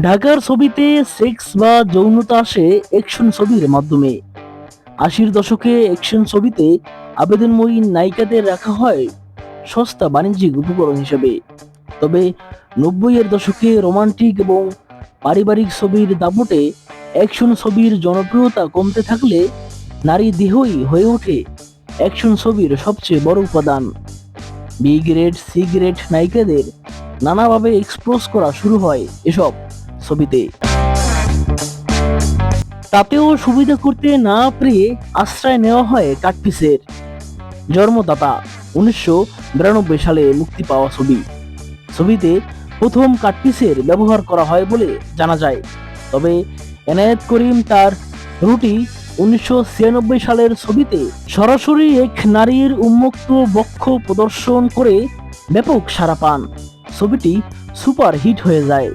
ঢাকার ছবিতে সেক্স বা যৌনতা আসে অ্যাকশন ছবির মাধ্যমে। 80-র দশকে অ্যাকশন ছবিতে আবেদনময়ী নায়িকাদের রাখা হয় সস্তা বাণিজ্যিক উপকরণ হিসেবে। তবে 90-এর দশকে রোমান্টিক এবং পারিবারিক ছবির দাপটে অ্যাকশন ছবির জনপ্রিয়তা কমতে থাকলে নারী দেহই হয়ে ওঠে অ্যাকশন ছবির সবচেয়ে বড় উপাদান। বি গ্রেড, সি গ্রেড নায়িকাদের নানাভাবে এক্সপ্লোজ করা শুরু হয় এসব ছবিতে। তাতেও সুবিধা করতে না পেরে আশ্রয় নেওয়া হয় কাটপিসের। জন্মদাতা 1992 সালে মুক্তি পাওয়া ছবি। ছবিতে প্রথম কাটপিসের ব্যবহার করা হয় বলে জানা যায়। তবে এনায়েত করিম তার রুটি 1996 সালের ছবিতে সরাসরি এক নারীর উন্মুক্ত বক্ষ প্রদর্শন করে ব্যাপক সাড়া পান। ছবিটি সুপার হিট হয়ে যায়।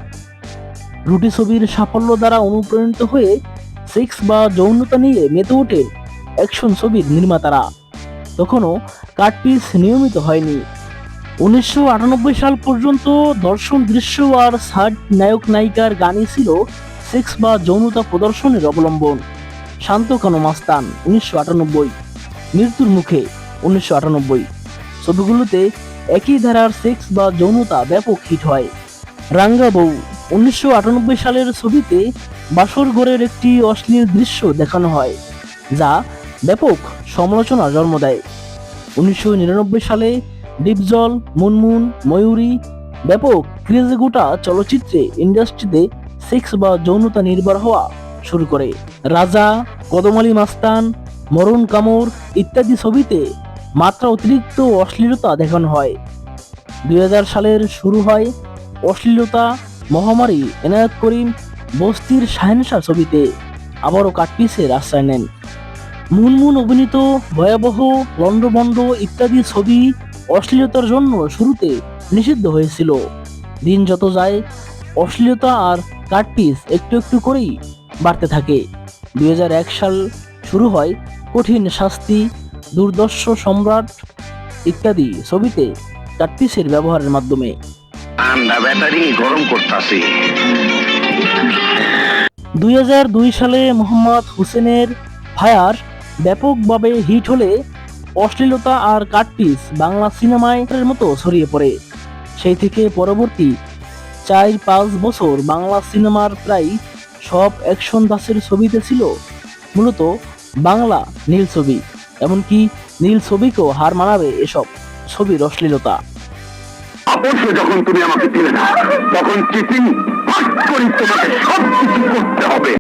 রুটি ছবির সাফল্য দ্বারা অনুপ্রাণিত হয়ে সেক্স বা যৌনতা নিয়ে মেতে ওঠে অ্যাকশন ছবির নির্মাতারা। তখনও কাটপিস নিয়মিত হয়নি। 1998 সাল পর্যন্ত দর্শন দৃশ্য আর সার্ড নায়ক নায়িকার গানই ছিল সেক্স বা যৌনতা প্রদর্শনের অবলম্বন। শান্ত কানু মাস্তান 1998, মৃত্যুর মুখে 1998 ছবিগুলোতে একই ধারার সেক্স বা যৌনতা ব্যাপক হিট হয়। রাঙ্গা বউ 1998 সালের ছবিতে বাসর ঘরের একটি অশ্লীল দৃশ্য দেখানো হয়, যা ব্যাপক সমালোচনার জন্ম দেয়। 1999 সালে ডিপজল, মুনমুন, ময়ূরী ব্যাপক ক্রেজে গোটা চলচ্চিত্রে ইন্ডাস্ট্রিতে সেক্স বা যৌনতা নির্ভর হওয়া শুরু করে। রাজা, কদম আলী মাস্তান, মরণ কামড় ইত্যাদি ছবিতে মাত্রা অতিরিক্ত অশ্লীলতা দেখানো হয়। 2000 সালের শুরু হয় অশ্লীলতা মহামারী। এনায়েত করিম বস্তির শাহেনশাহ ছবিতে আবারও কাটপিসের আশ্রয় নেন। মুনমুন অভিনীত ভয়াবহ, লন্ডভন্ড ইত্যাদি ছবি অশ্লীলতার জন্য শুরুতে নিষিদ্ধ হয়েছিল। দিন যত যায় অশ্লীলতা আর কাটপিস একটু একটু করেই বাড়তে থাকে। 2001 সাল শুরু হয় কঠিন শাস্তি, দুর্দর্শ সম্রাট ইত্যাদি ছবিতে কাটপিসের ব্যবহারের মাধ্যমে। ঠান্ডা ব্যাটারি গরম করতাছি। 2002 সালে মোহাম্মদ হোসেনের ফায়ার ব্যাপকভাবে হিট হলে অশ্লীলতা আর কাটপিস বাংলা সিনেমায় এর মতো ছড়িয়ে পড়ে। সেই থেকে পরবর্তী 4-5 বছর বাংলা সিনেমার প্রায় সব অ্যাকশন দাসের ছবিতে ছিল মূলত বাংলা নীল ছবি। এমনকি নীল ছবিকেও হার মানাবে এসব ছবির অশ্লীলতা। অবশ্য যখন তুমি আমাকে দিলে না, তখন চিঠিং